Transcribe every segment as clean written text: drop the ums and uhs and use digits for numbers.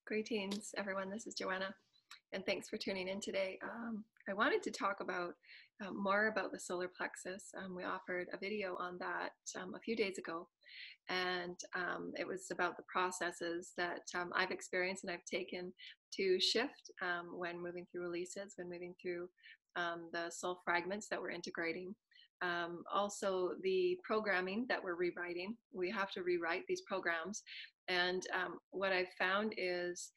Greetings, everyone. This is Joanna, and thanks for tuning in today. I wanted to talk about more about the solar plexus. We offered a video on that a few days ago, and it was about the processes that I've experienced and I've taken to shift when moving through releases, when moving through the soul fragments that we're integrating. Also, the programming that we're rewriting. We have to rewrite these programs. And what I've found is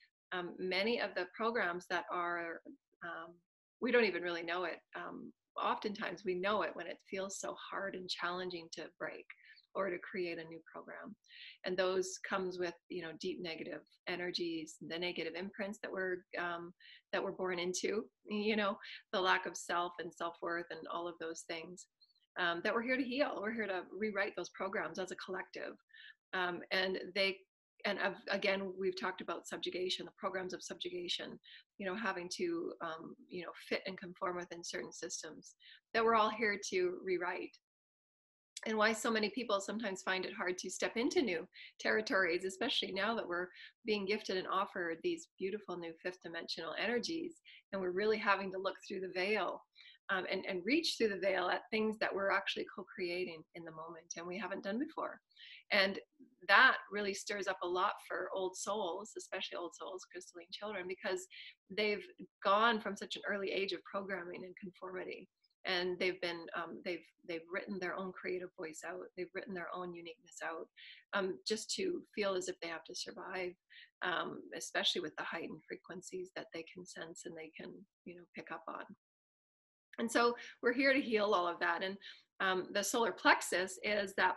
many of the programs that are, we don't even really know it. Oftentimes we know it when it feels so hard and challenging to break or to create a new program. And those comes with, deep negative energies, the negative imprints that we're born into, the lack of self and self-worth and all of those things that we're here to heal. We're here to rewrite those programs as a collective. And again, we've talked about subjugation, the programs of subjugation, having to, fit and conform within certain systems that we're all here to rewrite. And why so many people sometimes find it hard to step into new territories, especially now that we're being gifted and offered these beautiful new fifth dimensional energies. And we're really having to look through the veil and reach through the veil at things that we're actually co-creating in the moment and we haven't done before. And that really stirs up a lot for old souls, especially old souls, crystalline children, because they've gone from such an early age of programming and conformity. And they've been, they've written their own creative voice out. They've written their own uniqueness out, just to feel as if they have to survive, especially with the heightened frequencies that they can sense and they can, pick up on. And so we're here to heal all of that. And the solar plexus is that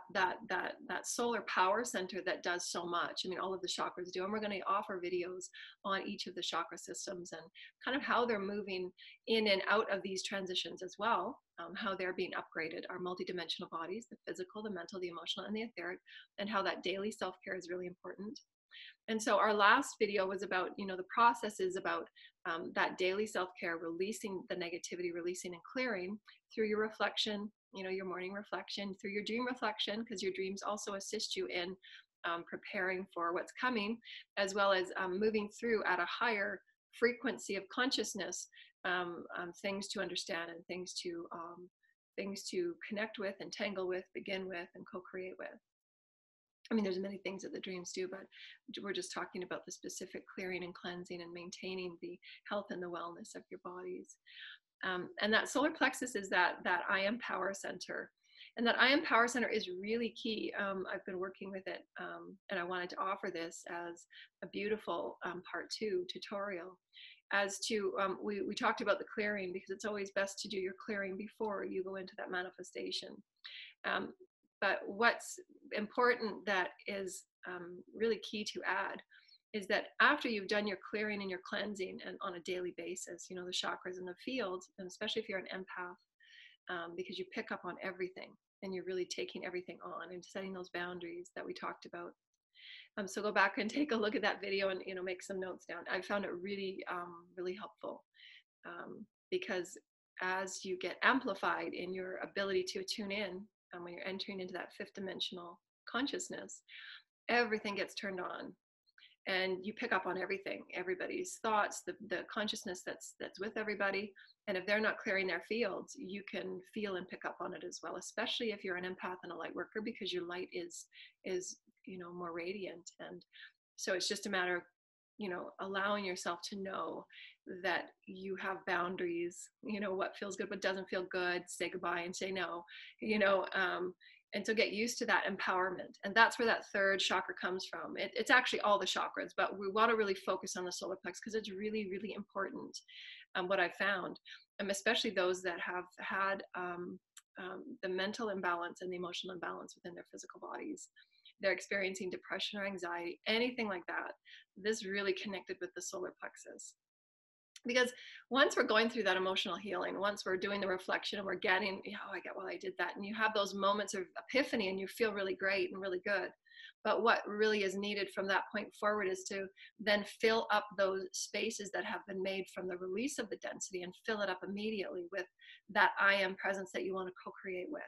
solar power center that does so much. I mean, all of the chakras do. And we're going to offer videos on each of the chakra systems and kind of how they're moving in and out of these transitions as well, how they're being upgraded, our multidimensional bodies, the physical, the mental, the emotional, and the etheric, and how that daily self-care is really important. And so our last video was about, the processes about that daily self-care, releasing the negativity, releasing and clearing through your reflection, your morning reflection, through your dream reflection, because your dreams also assist you in preparing for what's coming, as well as moving through at a higher frequency of consciousness, things to understand and things to connect with, entangle with, begin with, and co-create with. I mean, there's many things that the dreams do, but we're just talking about the specific clearing and cleansing and maintaining the health and the wellness of your bodies. And that solar plexus is that I am power center. And that I am power center is really key. I've been working with it, and I wanted to offer this as a beautiful part 2 tutorial. As to, we talked about the clearing, because it's always best to do your clearing before you go into that manifestation. But what's important that is really key to add is that after you've done your clearing and your cleansing and on a daily basis, the chakras in the field, and especially if you're an empath, because you pick up on everything and you're really taking everything on and setting those boundaries that we talked about. So go back and take a look at that video and, make some notes down. I found it really, really helpful because as you get amplified in your ability to tune in, when you're entering into that fifth dimensional consciousness, everything gets turned on and you pick up on everything, everybody's thoughts, the consciousness that's with everybody. And if they're not clearing their fields, you can feel and pick up on it as well, especially if you're an empath and a light worker, because your light is more radiant. And so it's just a matter of allowing yourself to know that you have boundaries, what feels good, what doesn't feel good, say goodbye and say no, and so get used to that empowerment. And that's where that third chakra comes from. It's actually all the chakras, but we want to really focus on the solar plexus because it's really, really important. What I found, especially those that have had the mental imbalance and the emotional imbalance within their physical bodies, they're experiencing depression or anxiety, anything like that, this really connected with the solar plexus. Because once we're going through that emotional healing, once we're doing the reflection and we're getting, I did that. And you have those moments of epiphany and you feel really great and really good. But what really is needed from that point forward is to then fill up those spaces that have been made from the release of the density and fill it up immediately with that I am presence that you want to co-create with.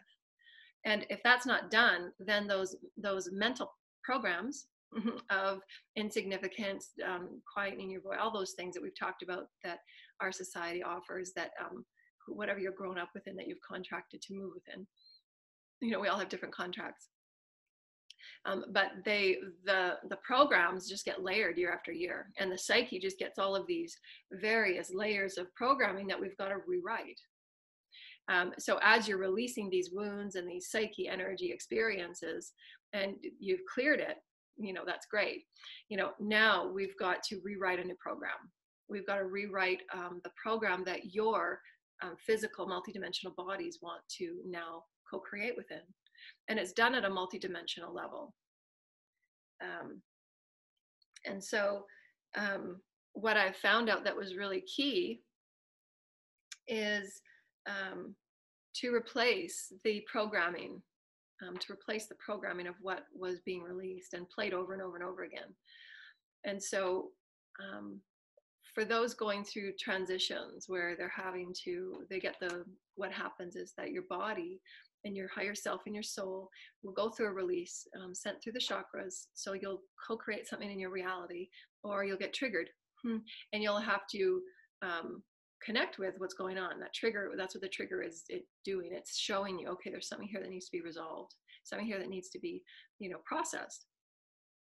And if that's not done, then those mental programs of insignificance, quietening your voice, all those things that we've talked about that our society offers, that whatever you're grown up within, that you've contracted to move within. We all have different contracts. But the programs just get layered year after year, and the psyche just gets all of these various layers of programming that we've got to rewrite. So as you're releasing these wounds and these psyche energy experiences, and you've cleared it, that's great. Now we've got to rewrite a new program. We've got to rewrite the program that your physical multidimensional bodies want to now co-create within. And it's done at a multidimensional level. And so what I found out that was really key is to replace the programming, of what was being released and played over and over and over again. And so for those going through transitions where what happens is that your body and your higher self and your soul will go through a release sent through the chakras. So you'll co-create something in your reality, or you'll get triggered, and you'll have to connect with what's going on. That trigger, that's what the trigger is doing. It's showing you, okay, there's something here that needs to be resolved, something here that needs to be, processed.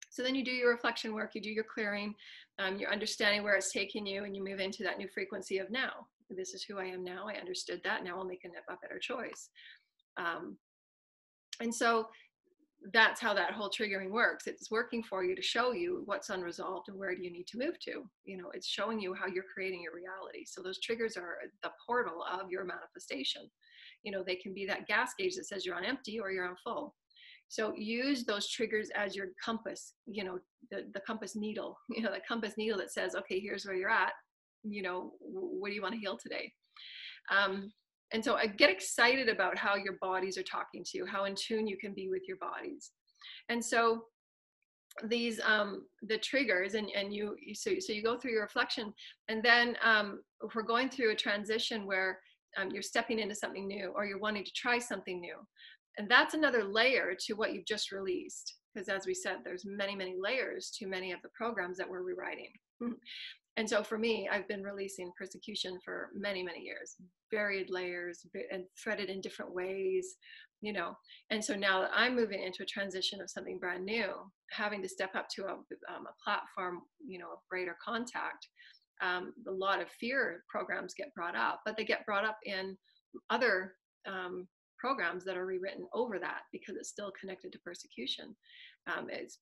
So then you do your reflection work, you do your clearing, you're understanding where it's taking you, and you move into that new frequency of now. This is who I am now. I understood that. Now I'll make a better choice. And so that's how that whole triggering works. It's working for you to show you what's unresolved and where do you need to move to. It's showing you how you're creating your reality. So those triggers are the portal of your manifestation. They can be that gas gauge that says you're on empty or you're on full. So use those triggers as your compass, the compass needle, the compass needle that says, okay, here's where you're at. What do you want to heal today? And so I get excited about how your bodies are talking to you, how in tune you can be with your bodies. And so these, the triggers, and you go through your reflection, and then if we're going through a transition where you're stepping into something new, or you're wanting to try something new. And that's another layer to what you've just released. Because as we said, there's many, many layers to many of the programs that we're rewriting. And so for me, I've been releasing persecution for many, many years, varied layers and threaded in different ways, And so now that I'm moving into a transition of something brand new, having to step up to a platform, of greater contact, a lot of fear programs get brought up, but they get brought up in other programs that are rewritten over that, because it's still connected to persecution. It's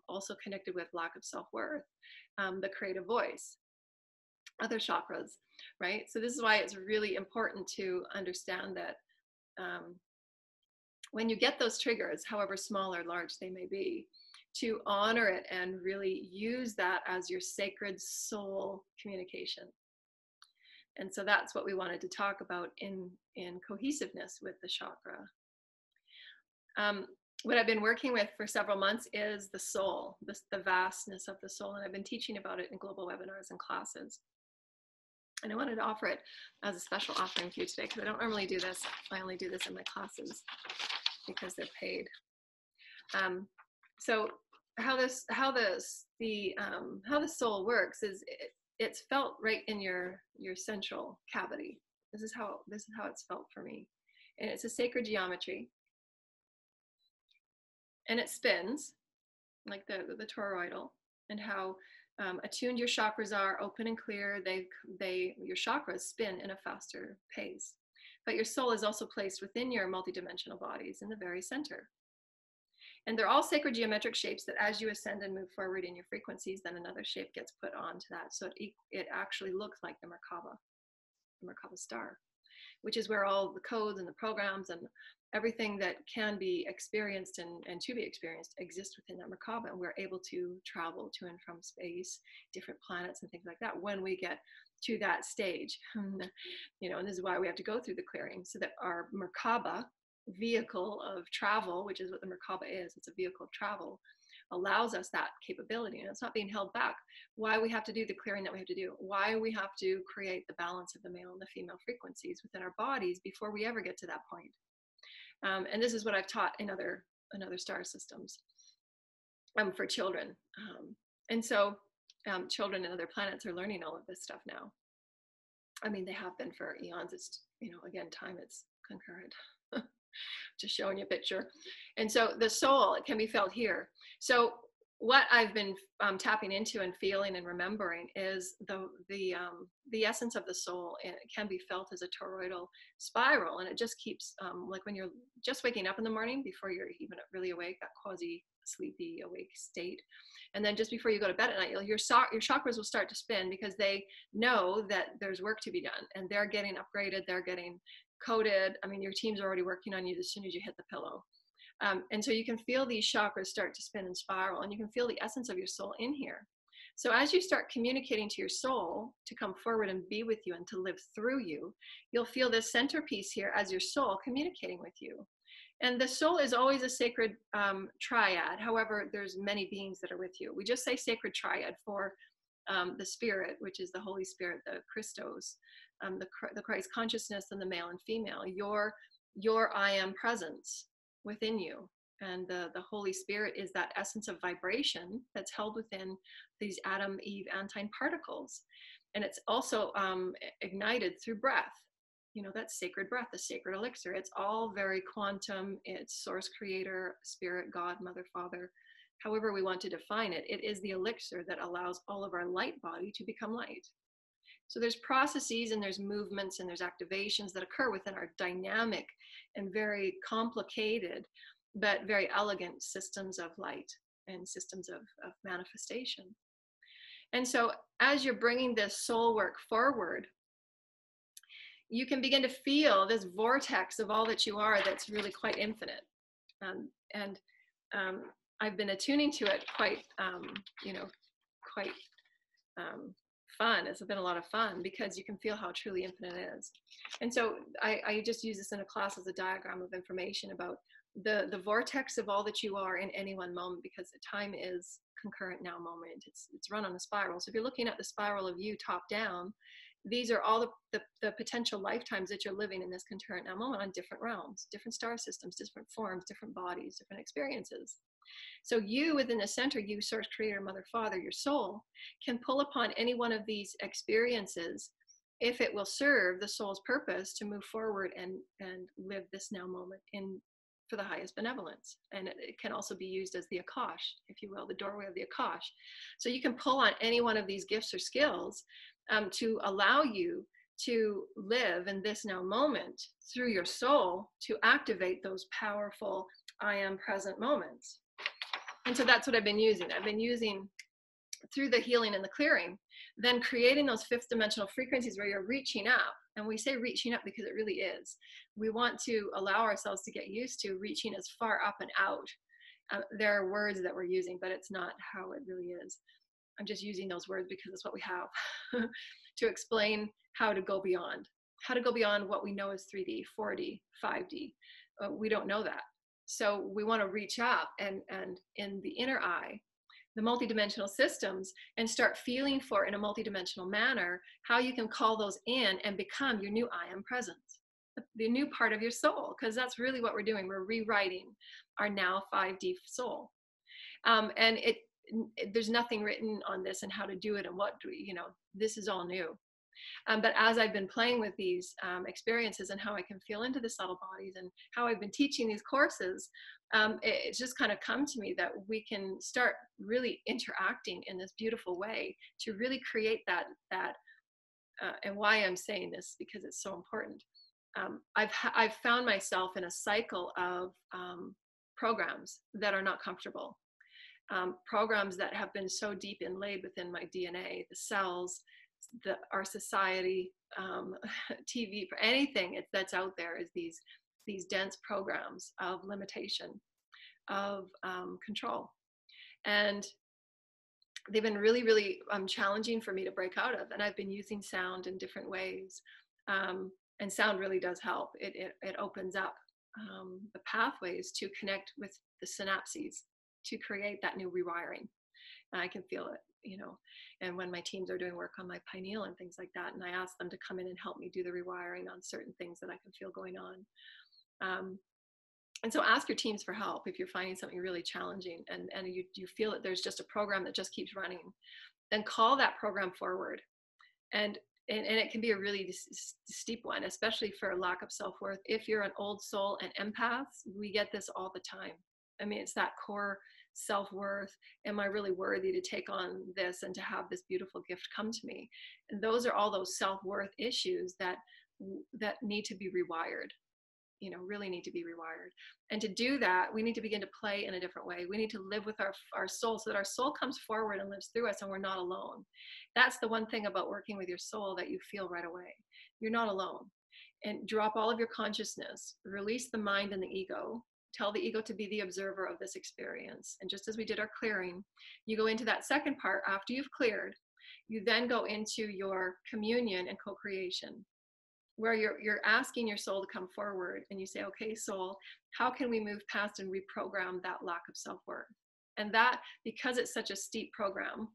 also connected with lack of self-worth, the creative voice, other chakras, right? So this is why it's really important to understand that when you get those triggers, however small or large they may be, to honor it and really use that as your sacred soul communication. And so that's what we wanted to talk about in cohesiveness with the chakra. What I've been working with for several months is the soul, the vastness of the soul. And I've been teaching about it in global webinars and classes. And I wanted to offer it as a special offering for you today, because I don't normally do this. I only do this in my classes because they're paid. So how the soul works is it's felt right in your central cavity. This is how it's felt for me. And it's a sacred geometry. And it spins like the toroidal, and how attuned your chakras are, open and clear. Your chakras spin in a faster pace. But your soul is also placed within your multidimensional bodies in the very center. And they're all sacred geometric shapes that as you ascend and move forward in your frequencies, then another shape gets put onto that. So it actually looks like the Merkaba star, which is where all the codes and the programs and everything that can be experienced and to be experienced exists within that Merkaba. And we're able to travel to and from space, different planets and things like that when we get to that stage. And this is why we have to go through the clearing, so that our Merkaba vehicle of travel, which is what the Merkaba is, it's a vehicle of travel, allows us that capability, and it's not being held back. Why we have to do the clearing that we have to do, why we have to create the balance of the male and the female frequencies within our bodies before we ever get to that point. And this is what I've taught in other star systems. for children. And so children in other planets are learning all of this stuff now. I mean, they have been for eons. It's, again, time, it's concurrent. Just showing you a picture. And so the soul, it can be felt here. So what I've been tapping into and feeling and remembering is the essence of the soul. And it can be felt as a toroidal spiral, and it just keeps like when you're just waking up in the morning before you're even really awake, that quasi sleepy awake state, and then just before you go to bed at night, your chakras will start to spin, because they know that there's work to be done, and they're getting upgraded, they're getting coded. I mean, your team's already working on you as soon as you hit the pillow. And so you can feel these chakras start to spin and spiral, and you can feel the essence of your soul in here. So as you start communicating to your soul to come forward and be with you and to live through you, you'll feel this centerpiece here as your soul communicating with you. And the soul is always a sacred triad. However, there's many beings that are with you. We just say sacred triad for the spirit, which is the Holy Spirit, the Christos, the Christ consciousness, and the male and female, your I am presence within you. And the Holy Spirit is that essence of vibration that's held within these Adam, Eve, Antine particles. And it's also ignited through breath. That sacred breath, the sacred elixir. It's all very quantum. It's source, creator, spirit, God, mother, father. However we want to define it, it is the elixir that allows all of our light body to become light. So there's processes and there's movements and there's activations that occur within our dynamic and very complicated, but very elegant systems of light and systems of manifestation. And so as you're bringing this soul work forward, you can begin to feel this vortex of all that you are that's really quite infinite. I've been attuning to it quite fun. It's been a lot of fun, because you can feel how truly infinite it is. And so I just use this in a class as a diagram of information about the vortex of all that you are in any one moment, because the time is concurrent now moment. It's run on a spiral. So if you're looking at the spiral of you top down, these are all the potential lifetimes that you're living in this concurrent now moment on different realms, different star systems, different forms, different bodies, different experiences. So you within the center, you source, creator, mother, father, your soul, can pull upon any one of these experiences if it will serve the soul's purpose to move forward and live this now moment for the highest benevolence. And it can also be used as the Akash, if you will, the doorway of the Akash. So you can pull on any one of these gifts or skills to allow you to live in this now moment through your soul, to activate those powerful I am present moments. And so that's what I've been using. I've been using, through the healing and the clearing, then creating those fifth dimensional frequencies where you're reaching up. And we say reaching up because it really is. We want to allow ourselves to get used to reaching as far up and out. There are words that we're using, but it's not how it really is. I'm just using those words because it's what we have to explain how to go beyond what we know as 3D, 4D, 5D. We don't know that. So we want to reach up and in the inner eye, the multidimensional systems, and start feeling for, in a multidimensional manner, how you can call those in and become your new I am presence, the new part of your soul, because that's really what we're doing. We're rewriting our now 5D soul. And there's nothing written on this and how to do it and this is all new. But as I've been playing with these experiences and how I can feel into the subtle bodies and how I've been teaching these courses, it's just kind of come to me that we can start really interacting in this beautiful way to really create that and why I'm saying this, because it's so important. I've found myself in a cycle of programs that are not comfortable. Programs that have been so deep inlaid within my DNA, the cells, our society, TV, for anything that's out there, is these dense programs of limitation, of control. And they've been really, really challenging for me to break out of. And I've been using sound in different ways. And sound really does help. It opens up the pathways to connect with the synapses to create that new rewiring. And I can feel it, and when my teams are doing work on my pineal and things like that, and I ask them to come in and help me do the rewiring on certain things that I can feel going on. And so ask your teams for help if you're finding something really challenging and you feel that there's just a program that just keeps running. Then call that program forward. And it can be a really steep one, especially for a lack of self-worth. If you're an old soul and empaths, we get this all the time. I mean, it's that core self-worth. Am I really worthy to take on this and to have this beautiful gift come to me? And those are all those self-worth issues that need to be rewired, really need to be rewired. And to do that, we need to begin to play in a different way. We need to live with our soul so that our soul comes forward and lives through us and we're not alone. That's the one thing about working with your soul that you feel right away. You're not alone. And drop all of your consciousness, release the mind and the ego, tell the ego to be the observer of this experience. And just as we did our clearing, you go into that second part after you've cleared, you then go into your communion and co-creation, where you're asking your soul to come forward and you say, okay, soul, how can we move past and reprogram that lack of self-worth? And that, because it's such a steep program,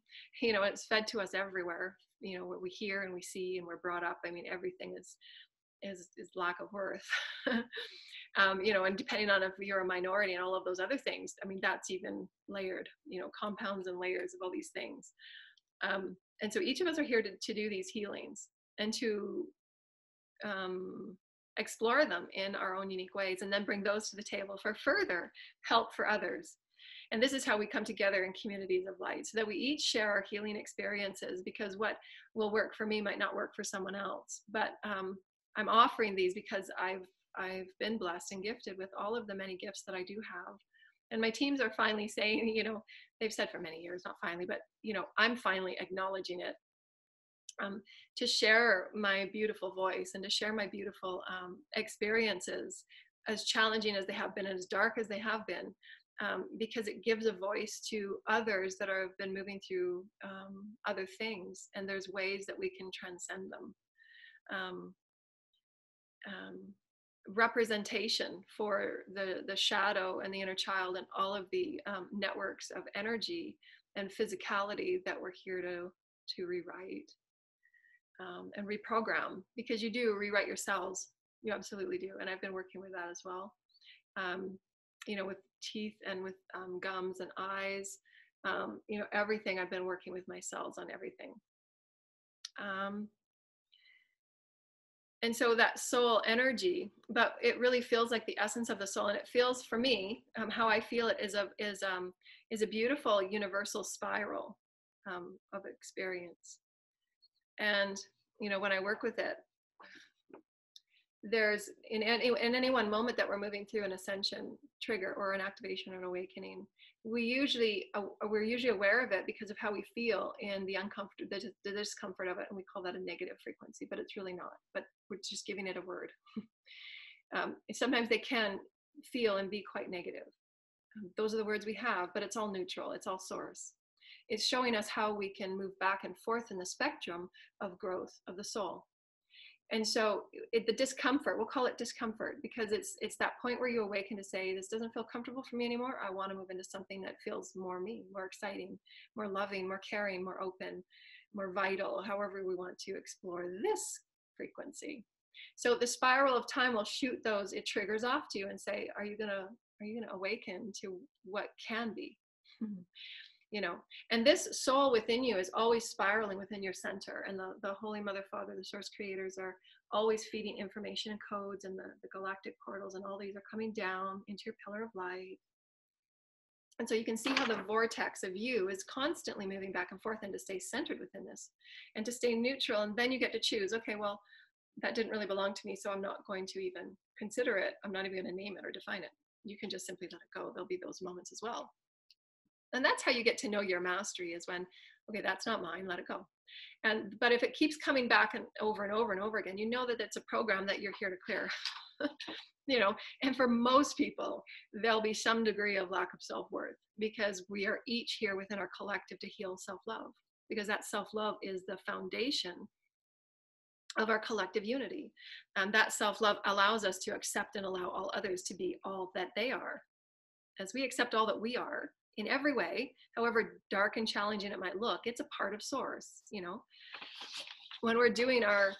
it's fed to us everywhere, what we hear and we see and we're brought up. I mean, everything is lack of worth. And depending on if you're a minority and all of those other things, I mean, that's even layered, compounds and layers of all these things. And so each of us are here to do these healings and to explore them in our own unique ways, and then bring those to the table for further help for others. And this is how we come together in communities of light, so that we each share our healing experiences, because what will work for me might not work for someone else. But I'm offering these because I've been blessed and gifted with all of the many gifts that I do have. And my teams are finally saying, they've said for many years, not finally, but I'm finally acknowledging it. To share my beautiful voice and to share my beautiful experiences, as challenging as they have been and as dark as they have been, because it gives a voice to others that have been moving through other things, and there's ways that we can transcend them. Representation for the shadow and the inner child and all of the networks of energy and physicality that we're here to rewrite. And reprogram, because you do rewrite your cells. You absolutely do. And I've been working with that as well. With teeth and with gums and eyes, everything. I've been working with my cells on everything. And so that soul energy, but it really feels like the essence of the soul. And it feels, for me, how I feel it is a beautiful universal spiral of experience. And, when I work with it, there's in any one moment that we're moving through an ascension trigger or an activation or an awakening, we're usually aware of it because of how we feel in the discomfort of it. And we call that a negative frequency, but it's really not, but we're just giving it a word. Sometimes they can feel and be quite negative. Those are the words we have, but it's all neutral. It's all source. It's showing us how we can move back and forth in the spectrum of growth of the soul. And so the discomfort, we'll call it discomfort, because it's that point where you awaken to say, this doesn't feel comfortable for me anymore. I want to move into something that feels more me, more exciting, more loving, more caring, more open, more vital, however we want to explore this frequency. So the spiral of time will shoot those, it triggers off to you and say, are you gonna awaken to what can be? And this soul within you is always spiraling within your center, and the Holy Mother, Father, the source creators are always feeding information and codes, and the galactic portals and all these are coming down into your pillar of light. And so you can see how the vortex of you is constantly moving back and forth, and to stay centered within this and to stay neutral. And then you get to choose, okay, well, that didn't really belong to me, so I'm not going to even consider it. I'm not even going to name it or define it. You can just simply let it go. There'll be those moments as well. And that's how you get to know your mastery, is when, okay, that's not mine, let it go. But if it keeps coming back and over and over and over again, you know that it's a program that you're here to clear. And for most people, there'll be some degree of lack of self-worth, because we are each here within our collective to heal self-love, because that self-love is the foundation of our collective unity. And that self-love allows us to accept and allow all others to be all that they are. As we accept all that we are, in every way, however dark and challenging it might look, it's a part of source, when we're doing our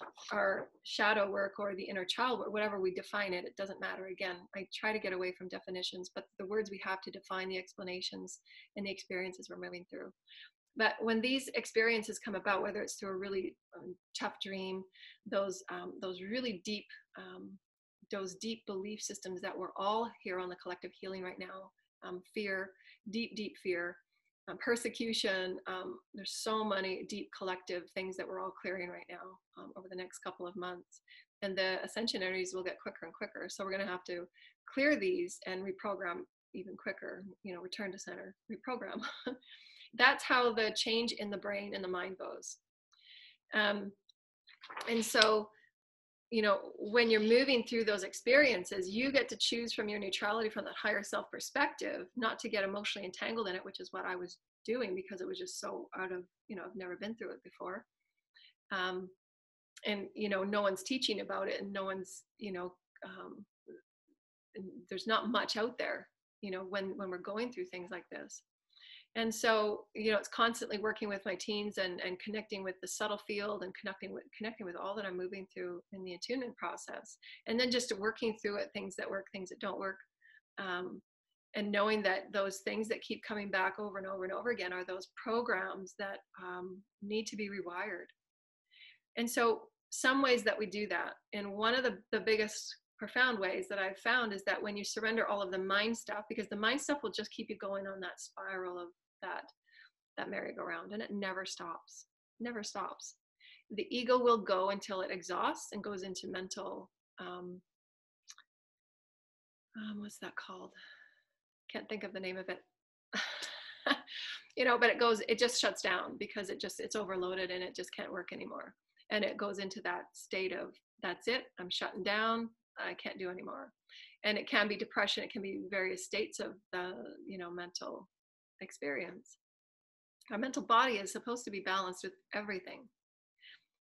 shadow work or the inner child work, whatever we define it, it doesn't matter. Again, I try to get away from definitions, but the words we have to define the explanations and the experiences we're moving through. But when these experiences come about, whether it's through a really tough dream, those really deep, those deep belief systems that we're all here on the collective healing right now, fear, deep fear, persecution, there's so many deep collective things that we're all clearing right now over the next couple of months. And the ascension energies will get quicker and quicker. So we're going to have to clear these and reprogram even quicker, return to center, reprogram. That's how the change in the brain and the mind goes. And so, when you're moving through those experiences, you get to choose from your neutrality, from that higher self perspective, not to get emotionally entangled in it, which is what I was doing because it was just so out of, I've never been through it before. And, no one's teaching about it, and no one's, there's not much out there, when we're going through things like this. And so, it's constantly working with my teens and connecting with the subtle field and connecting with all that I'm moving through in the attunement process. And then just working through it, things that work, things that don't work. And knowing that those things that keep coming back over and over and over again are those programs that need to be rewired. And so some ways that we do that, and one of the biggest profound ways that I've found is that when you surrender all of the mind stuff, because the mind stuff will just keep you going on that spiral of that merry-go-round, and it never stops. The ego will go until it exhausts and goes into mental, what's that called? Can't think of the name of it. But it just shuts down because it's overloaded and it just can't work anymore. And it goes into that state of, that's it, I'm shutting down, I can't do anymore. And it can be depression, it can be various states of the, mental experience. Our mental body is supposed to be balanced with everything.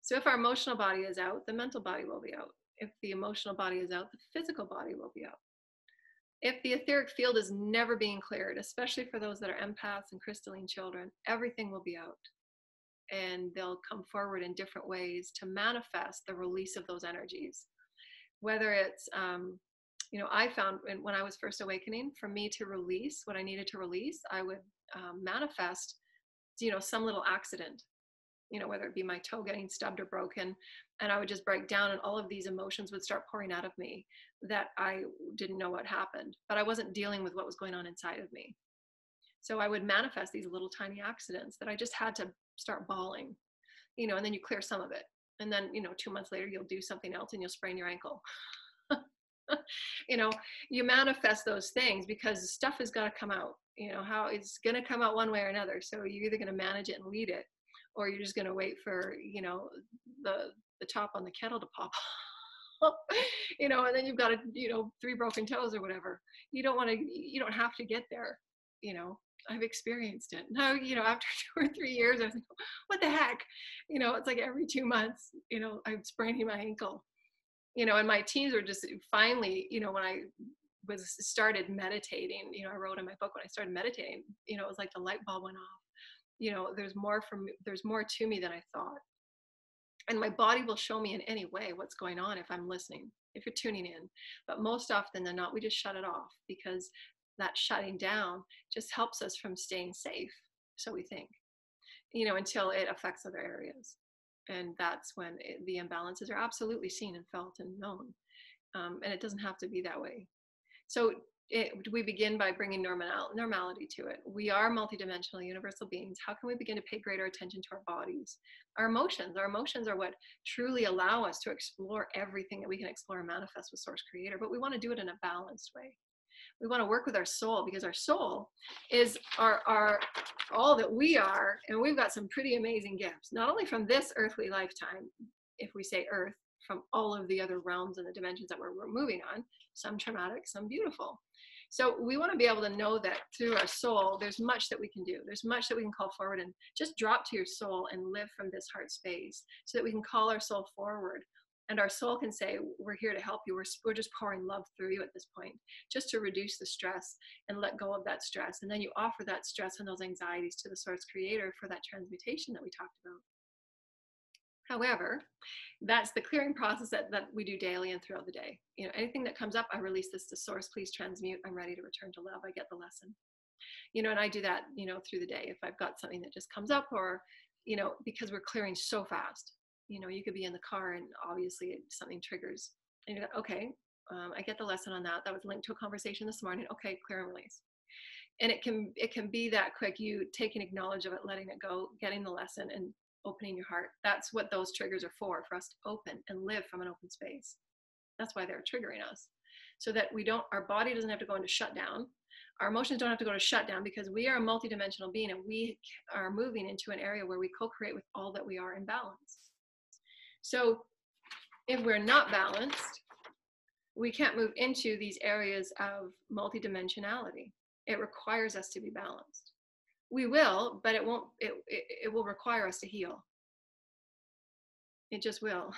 So if our emotional body is out, the mental body will be out. If the emotional body is out, the physical body will be out. If the etheric field is never being cleared, especially for those that are empaths and crystalline children, everything will be out. And they'll come forward in different ways to manifest the release of those energies. Whether it's, I found when I was first awakening, for me to release what I needed to release, I would manifest, some little accident, whether it be my toe getting stubbed or broken, and I would just break down and all of these emotions would start pouring out of me that I didn't know what happened, but I wasn't dealing with what was going on inside of me. So I would manifest these little tiny accidents that I just had to start bawling, and then you clear some of it. And then, 2 months later, you'll do something else and you'll sprain your ankle. You manifest those things because stuff has got to come out, how it's going to come out one way or another. So you're either going to manage it and lead it, or you're just going to wait for, the top on the kettle to pop. And then you've got 3 broken toes or whatever. You don't have to get there. I've experienced it. Now, after 2 or 3 years, I was like, what the heck? It's like every 2 months, I'm spraining my ankle. And my teens were just finally, when I started meditating, I wrote in my book when I started meditating, it was like the light bulb went off. There's more to me than I thought. And my body will show me in any way what's going on if I'm listening, if you're tuning in. But most often than not, we just shut it off because that shutting down just helps us from staying safe. So we think, until it affects other areas. And that's when the imbalances are absolutely seen and felt and known. And it doesn't have to be that way. So we begin by bringing normality to it. We are multidimensional universal beings. How can we begin to pay greater attention to our bodies? Our emotions are what truly allow us to explore everything that we can explore and manifest with Source Creator. But we want to do it in a balanced way. We want to work with our soul because our soul is our all that we are, and we've got some pretty amazing gifts, not only from this earthly lifetime, if we say earth, from all of the other realms and the dimensions that we're moving on, some traumatic, some beautiful. So we want to be able to know that through our soul, there's much that we can do. There's much that we can call forward, and just drop to your soul and live from this heart space so that we can call our soul forward. And our soul can say, we're here to help you. We're just pouring love through you at this point, just to reduce the stress and let go of that stress. And then you offer that stress and those anxieties to the Source Creator for that transmutation that we talked about. However, that's the clearing process that we do daily and throughout the day. Anything that comes up, I release this to source, please transmute. I'm ready to return to love. I get the lesson. And I do that, through the day. If I've got something that just comes up, or, because we're clearing so fast, you could be in the car and obviously something triggers and you go, okay, I get the lesson on that. That was linked to a conversation this morning. Okay, clear and release. And it can be that quick. You taking acknowledge of it, letting it go, getting the lesson, and opening your heart. That's what those triggers are for us to open and live from an open space. That's why they're triggering us, so that our body doesn't have to go into shutdown. Our emotions don't have to go to shutdown, because we are a multidimensional being, and we are moving into an area where we co-create with all that we are in balance. So if we're not balanced, we can't move into these areas of multidimensionality. It requires us to be balanced. We will, but it won't. It will require us to heal. It just will.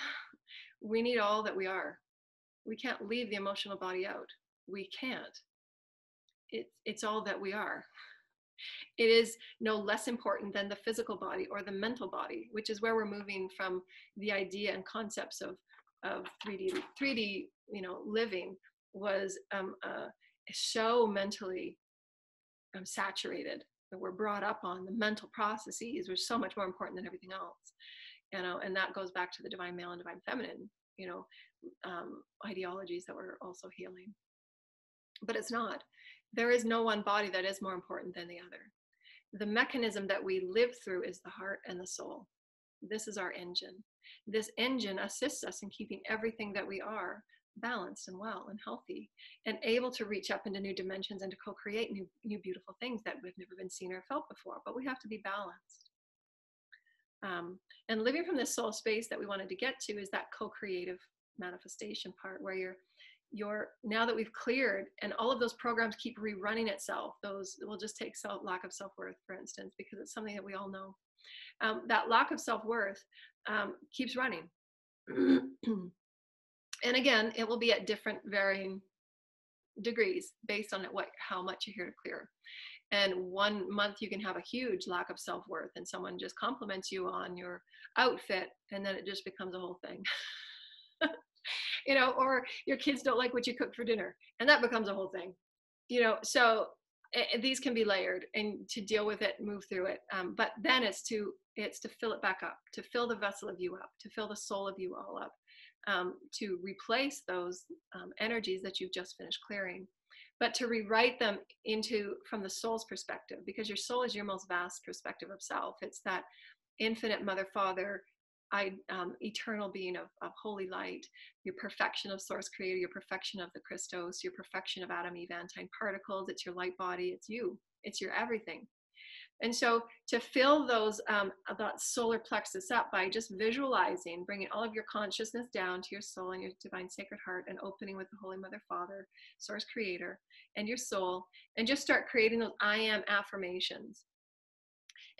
We need all that we are. We can't leave the emotional body out. We can't. It's all that we are. It is no less important than the physical body or the mental body, which is where we're moving from the idea and concepts of 3D living was so mentally saturated, that we're brought up on the mental processes were so much more important than everything else. And that goes back to the divine male and divine feminine, ideologies that we're also healing. But it's not. There is no one body that is more important than the other. The mechanism that we live through is the heart and the soul. This is our engine. This engine assists us in keeping everything that we are balanced and well and healthy, and able to reach up into new dimensions and to co-create new beautiful things that we've never been seen or felt before. But we have to be balanced. And living from this soul space that we wanted to get to is that co-creative manifestation part, where you're now that we've cleared, and all of those programs keep rerunning itself. Those will just take lack of self-worth, for instance, because it's something that we all know. That lack of self-worth keeps running. And again, it will be at different varying degrees based on how much you're here to clear. And 1 month you can have a huge lack of self-worth, and someone just compliments you on your outfit, and then it just becomes a whole thing. Or your kids don't like what you cook for dinner, and that becomes a whole thing. So these can be layered, and to deal with it, move through it. But then it's to fill it back up, to fill the vessel of you up, to fill the soul of you all up, to replace those energies that you've just finished clearing, but to rewrite them from the soul's perspective, because your soul is your most vast perspective of self. It's that infinite mother, father, eternal being of holy light, your perfection of source creator, your perfection of the Christos, your perfection of Adam, Eve, Antine particles. It's your light body. It's you. It's your everything. And so to fill that solar plexus up by just visualizing, bringing all of your consciousness down to your soul and your divine sacred heart, and opening with the Holy Mother, Father, source creator, and your soul, and just start creating those I am affirmations.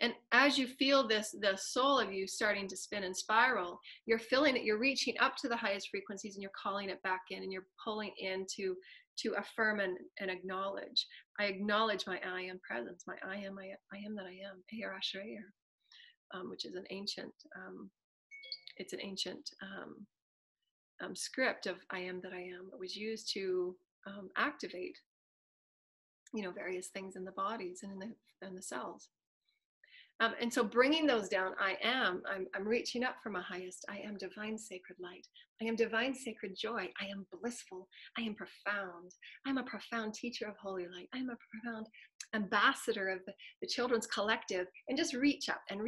And as you feel the soul of you starting to spin and spiral, you're feeling it, you're reaching up to the highest frequencies, and you're calling it back in, and you're pulling in to affirm and acknowledge. I acknowledge my I am presence, my I am that I am, Eher Asher Eher, which is an ancient, script of I am that I am. It was used to activate, various things in the bodies and in the cells. And so bringing those down, I'm reaching up for my highest. I am divine sacred light. I am divine sacred joy. I am blissful. I am profound. I'm a profound teacher of holy light. I'm a profound ambassador of the children's collective. And just reach up and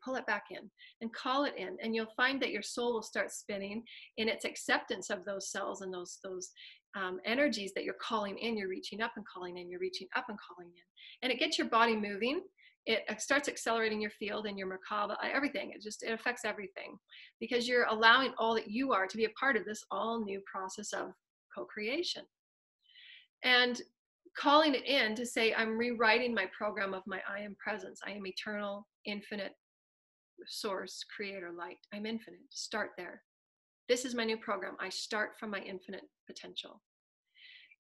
pull it back in and call it in. And you'll find that your soul will start spinning in its acceptance of those cells and those energies that you're calling in. You're reaching up and calling in. You're reaching up and calling in. And it gets your body moving. It starts accelerating your field and your Merkaba, everything. It affects everything, because you're allowing all that you are to be a part of this all new process of co-creation. And calling it in to say, I'm rewriting my program of my I am presence. I am eternal, infinite source, creator, light. I'm infinite. Start there. This is my new program. I start from my infinite potential.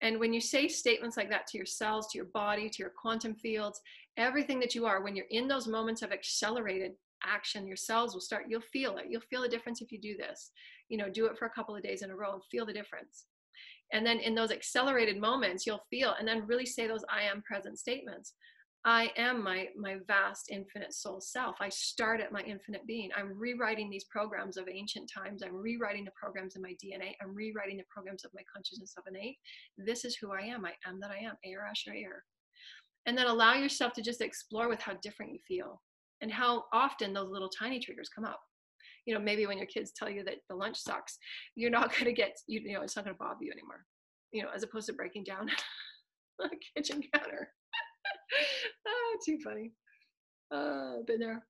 And when you say statements like that to your cells, to your body, to your quantum fields, everything that you are, when you're in those moments of accelerated action. Your cells will start, you'll feel it. You'll feel the difference if you do this. Do it for a couple of days in a row and feel the difference. And then in those accelerated moments, you'll feel, and then really say those I am present statements. I am my vast infinite soul self. I start at my infinite being. I'm rewriting these programs of ancient times. I'm rewriting the programs in my DNA. I'm rewriting the programs of my consciousness of innate. This is who I am. I am that I am. Air, Asher, Air. And then allow yourself to just explore with how different you feel and how often those little tiny triggers come up. Maybe when your kids tell you that the lunch sucks, you're not going to get, it's not going to bother you anymore, as opposed to breaking down the kitchen counter. Too funny. Been there.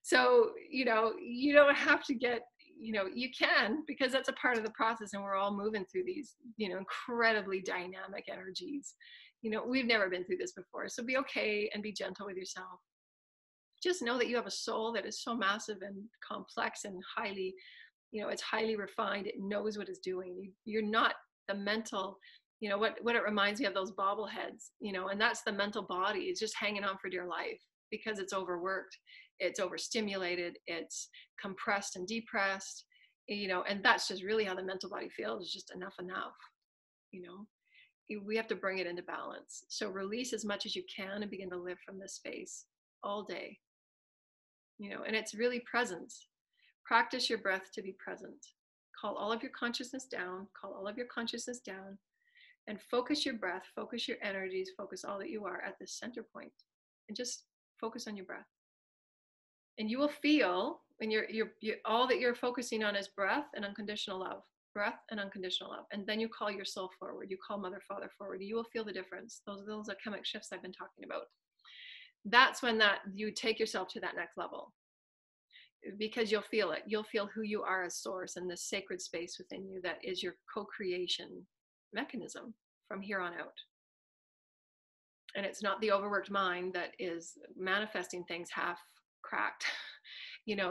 So, you don't have to get, you can, because that's a part of the process, and we're all moving through these, incredibly dynamic energies. We've never been through this before. So be okay and be gentle with yourself. Just know that you have a soul that is so massive and complex and highly, it's highly refined. It knows what it's doing. You're not the mental, what it reminds me of, those bobbleheads, and that's the mental body. It's just hanging on for dear life because it's overworked, it's overstimulated, it's compressed and depressed, and that's just really how the mental body feels. It's just enough. We have to bring it into balance. So release as much as you can and begin to live from this space all day. And it's really presence. Practice your breath to be present. Call all of your consciousness down, and focus your breath, focus your energies, focus all that you are at the center point, and just focus on your breath. And you will feel when you're all that you're focusing on is breath and unconditional love, and then you call your soul forward, you call mother, father forward. You will feel the difference. Those alchemic shifts I've been talking about. That's when you take yourself to that next level, because you'll feel it. You'll feel who you are as source and this sacred space within you that is your co-creation mechanism from here on out. And it's not the overworked mind that is manifesting things half cracked,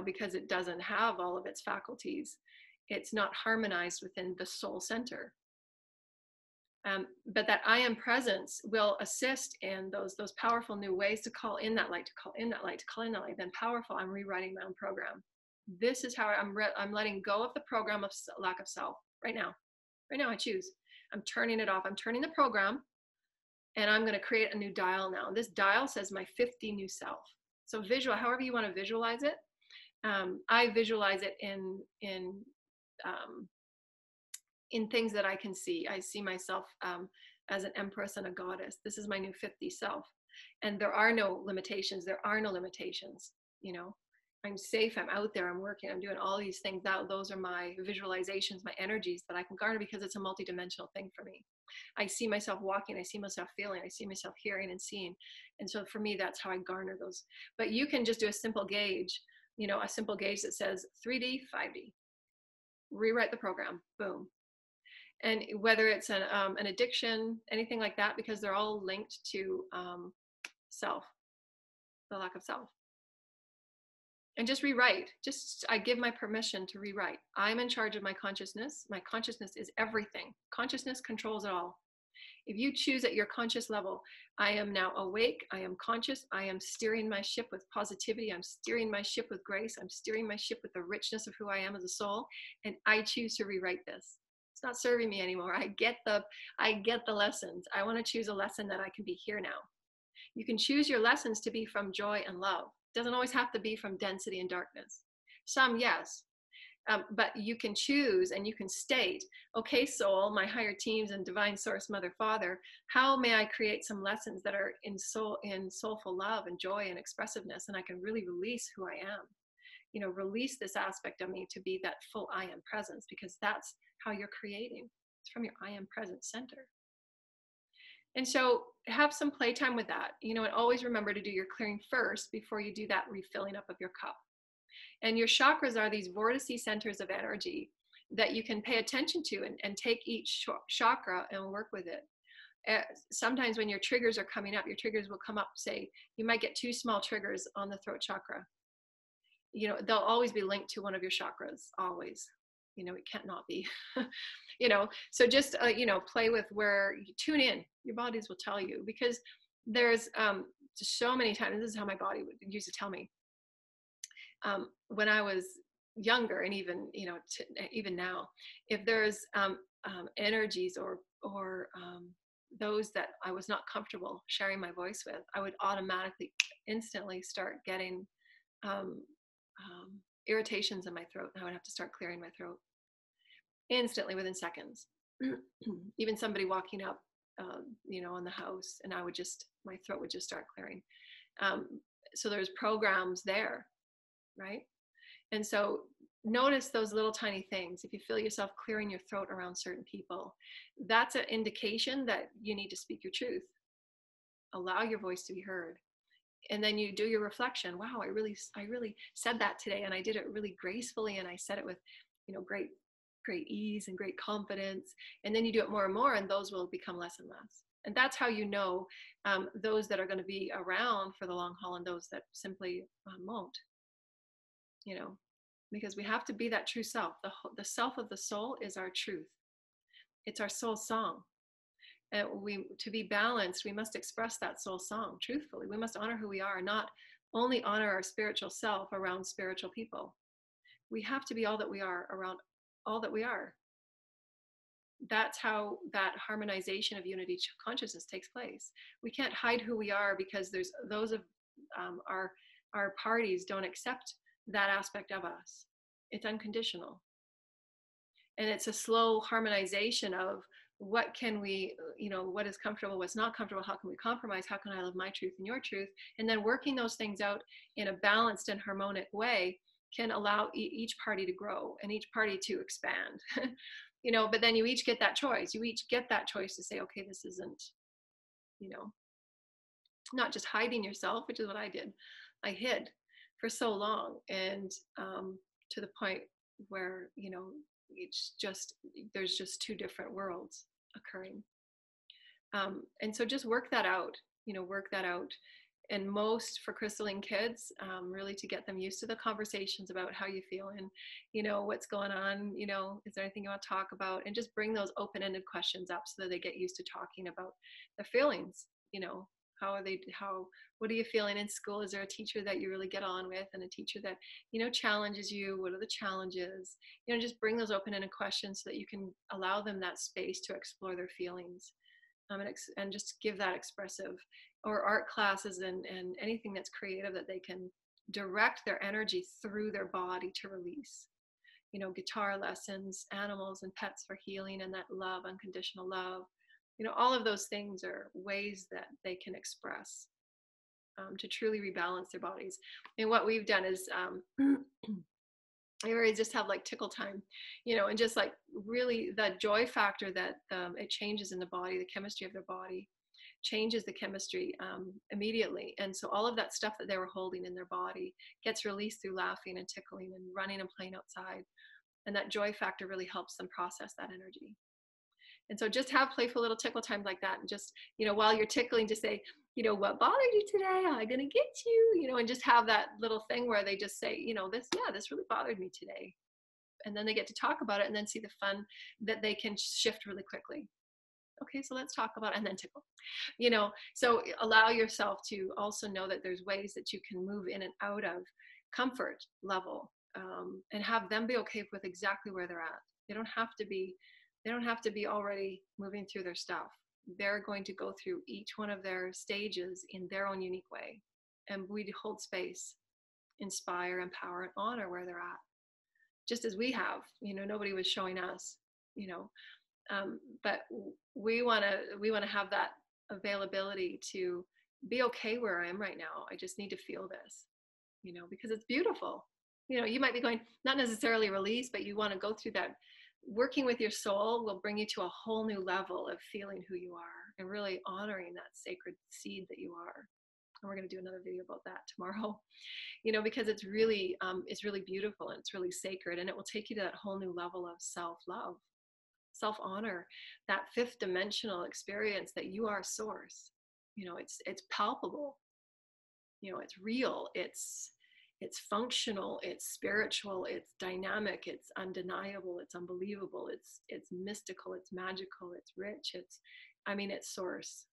because it doesn't have all of its faculties. It's not harmonized within the soul center. But that I am presence will assist in those powerful new ways to call in that light, Then powerful, I'm rewriting my own program. This is how I'm letting go of the program of lack of self right now. I choose. I'm turning it off. I'm turning the program, and I'm going to create a new dial now. This dial says my 50 new self. So however you want to visualize it. I visualize it in things that I can see. I see myself as an empress and a goddess. This is my new 50 self. And there are no limitations. I'm safe. I'm out there. I'm working. I'm doing all these things. Those are my visualizations, my energies that I can garner, because it's a multidimensional thing for me. I see myself walking. I see myself feeling. I see myself hearing and seeing. And so for me, that's how I garner those. But you can just do a simple gauge, a simple gauge that says 3D, 5D. Rewrite the program. Boom. And whether it's an addiction, anything like that, because they're all linked to self, the lack of self. And just rewrite. I give my permission to rewrite. I'm in charge of my consciousness. My consciousness is everything. Consciousness controls it all. If you choose at your conscious level, I am now awake, I am conscious, I am steering my ship with positivity, I'm steering my ship with grace, I'm steering my ship with the richness of who I am as a soul, and I choose to rewrite this. It's not serving me anymore. I get the lessons. I want to choose a lesson that I can be here now. You can choose your lessons to be from joy and love. It doesn't always have to be from density and darkness. Some, yes. But you can choose and you can state, okay, soul, my higher teams and divine source, mother, father, how may I create some lessons that are in soulful love and joy and expressiveness, and I can really release who I am. Release this aspect of me to be that full I am presence, because that's how you're creating. It's from your I am present center. And so have some playtime with that, and always remember to do your clearing first before you do that refilling up of your cup. And your chakras are these vortice centers of energy that you can pay attention to and take each chakra and work with it. Sometimes when your triggers are coming up, your triggers will come up, say, you might get 2 small triggers on the throat chakra. They'll always be linked to one of your chakras, always. It can't not be. So just, play with where you tune in. Your bodies will tell you, because there's so many times, this is how my body used to tell me. when I was younger, and even, even now, if there's energies or those that I was not comfortable sharing my voice with, I would automatically, instantly start getting um, irritations in my throat. And I would have to start clearing my throat instantly within seconds. Even somebody walking up, in the house, and my throat would just start clearing. Um, so there's programs there, right? And so notice those little tiny things. If you feel yourself clearing your throat around certain people, that's an indication that you need to speak your truth. Allow your voice to be heard. And then you do your reflection. Wow, I really said that today, and I did it really gracefully, and I said it with, great ease and great confidence. And then you do it more and more, and those will become less and less. And that's how you know those that are going to be around for the long haul, and those that simply won't. Because we have to be that true self. The self of the soul is our truth. It's our soul song. And to be balanced, we must express that soul song truthfully. We must honor who we are, not only honor our spiritual self around spiritual people. We have to be all that we are around all that we are. That's how that harmonization of unity consciousness takes place. We can't hide who we are, because there's those of our parties don't accept that aspect of us. It's unconditional. And it's a slow harmonization of what can we, what is comfortable, what's not comfortable, how can we compromise, how can I live my truth and your truth, and then working those things out in a balanced and harmonic way can allow each party to grow and each party to expand. But then you each get that choice. You each get that choice to say, okay, this isn't, not just hiding yourself, which is what I did. I hid for so long, and to the point where there's just two different worlds occurring, and so just work that out. And most for crystalline kids, really to get them used to the conversations about how you feel and what's going on, is there anything you want to talk about, and just bring those open-ended questions up so that they get used to talking about their feelings. What are you feeling in school? Is there a teacher that you really get on with, and a teacher that challenges you? What are the challenges? Just bring those open-ended questions so that you can allow them that space to explore their feelings, and just give that expressive, or art classes and anything that's creative that they can direct their energy through their body to release. Guitar lessons, animals and pets for healing, and that love, unconditional love. All of those things are ways that they can express to truly rebalance their bodies. And what we've done is I always just have like tickle time, and just like really that joy factor that it changes in the body, the chemistry of their body changes the chemistry immediately. And so all of that stuff that they were holding in their body gets released through laughing and tickling and running and playing outside. And that joy factor really helps them process that energy. And so just have playful little tickle times like that. And just, while you're tickling, just say, what bothered you today? Am I going to get you? And just have that little thing where they just say, this really bothered me today. And then they get to talk about it, and then see the fun that they can shift really quickly. Okay, so let's talk about it, and then tickle. So allow yourself to also know that there's ways that you can move in and out of comfort level, and have them be okay with exactly where they're at. They don't have to be already moving through their stuff. They're going to go through each one of their stages in their own unique way. And we hold space, inspire, empower, and honor where they're at. Just as we have, nobody was showing us, but we want to have that availability to be okay where I am right now. I just need to feel this, because it's beautiful. You might be going, not necessarily release, but you want to go through that. Working with your soul will bring you to a whole new level of feeling who you are and really honoring that sacred seed that you are. And we're going to do another video about that tomorrow, because it's really beautiful, and it's really sacred, and it will take you to that whole new level of self-love, self-honor, that fifth dimensional experience that you are source. It's palpable, it's real, it's functional, it's spiritual, it's dynamic, it's undeniable, it's unbelievable, it's mystical, it's magical, it's rich, it's source.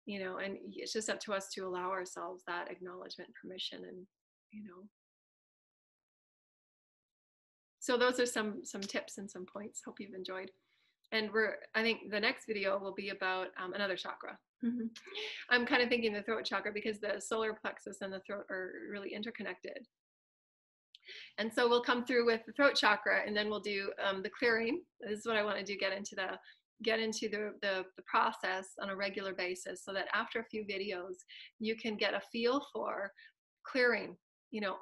And it's just up to us to allow ourselves that acknowledgement, permission, and you know. So those are some tips and some points. Hope you've enjoyed. And I think the next video will be about another chakra. I'm kind of thinking the throat chakra because the solar plexus and the throat are really interconnected. And so we'll come through with the throat chakra, and then we'll do the clearing. This is what I want to do, get into the process on a regular basis, so that after a few videos, you can get a feel for clearing, you know,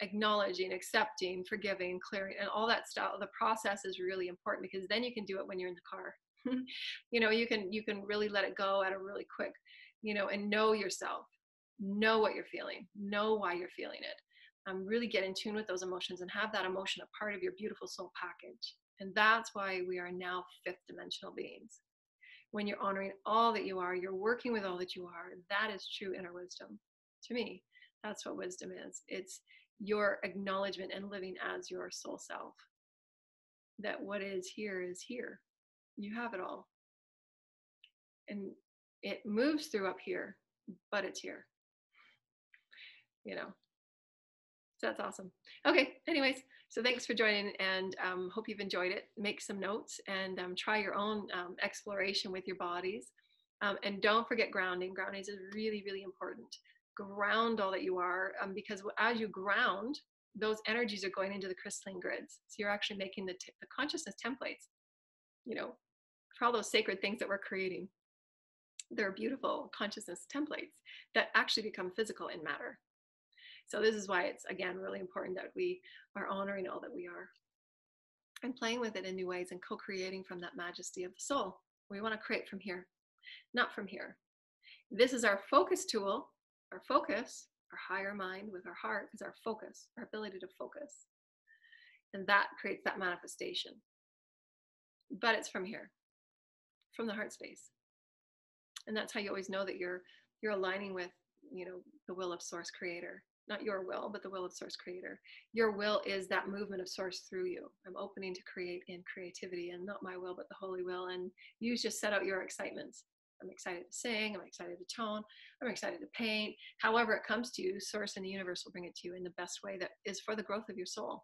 acknowledging, accepting, forgiving, clearing, and all that stuff. The process is really important because then you can do it when you're in the car. You know, you can really let it go at a really quick, you know, and know yourself, know what you're feeling, know why you're feeling it. Really get in tune with those emotions and have that emotion a part of your beautiful soul package. And that's why we are now fifth dimensional beings. When you're honoring all that you are, you're working with all that you are. That is true inner wisdom. To me, that's what wisdom is. It's your acknowledgement and living as your soul self. That what is here is here. You have it all. And it moves through up here, but it's here. You know. So that's awesome. Okay, anyways, so thanks for joining, and hope you've enjoyed it. Make some notes and try your own exploration with your bodies. And don't forget grounding. Grounding is really, really important. Ground all that you are, because as you ground, those energies are going into the crystalline grids. So you're actually making the consciousness templates, you know, for all those sacred things that we're creating. They're beautiful consciousness templates that actually become physical in matter. So this is why it's, again, really important that we are honoring all that we are and playing with it in new ways and co-creating from that majesty of the soul. We want to create from here, not from here. This is our focus tool. Our focus, our higher mind with our heart, is our focus, our ability to focus. And that creates that manifestation. But it's from here, from the heart space. And that's how you always know that you're aligning with, you know, the will of Source Creator. Not your will, but the will of Source Creator. Your will is that movement of Source through you. I'm opening to create in creativity, and not my will, but the holy will. And you just set out your excitements. I'm excited to sing. I'm excited to tone. I'm excited to paint. However it comes to you, Source and the universe will bring it to you in the best way that is for the growth of your soul.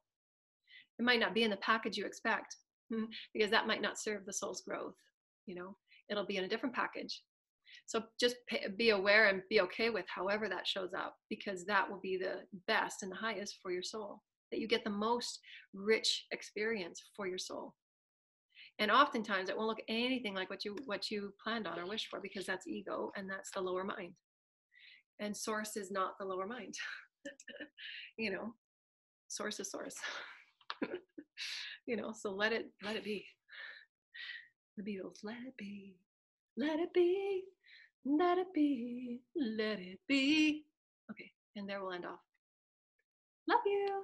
It might not be in the package you expect, because that might not serve the soul's growth. You know, it'll be in a different package. So just be aware and be okay with however that shows up, because that will be the best and the highest for your soul, that you get the most rich experience for your soul. And oftentimes it won't look anything like what you planned on or wished for, because that's ego and that's the lower mind. And Source is not the lower mind. You know, Source is Source. You know, so let it be. The Beatles, let it be. Let it be. Let it be, let it be. Okay, and there we'll end off. Love you.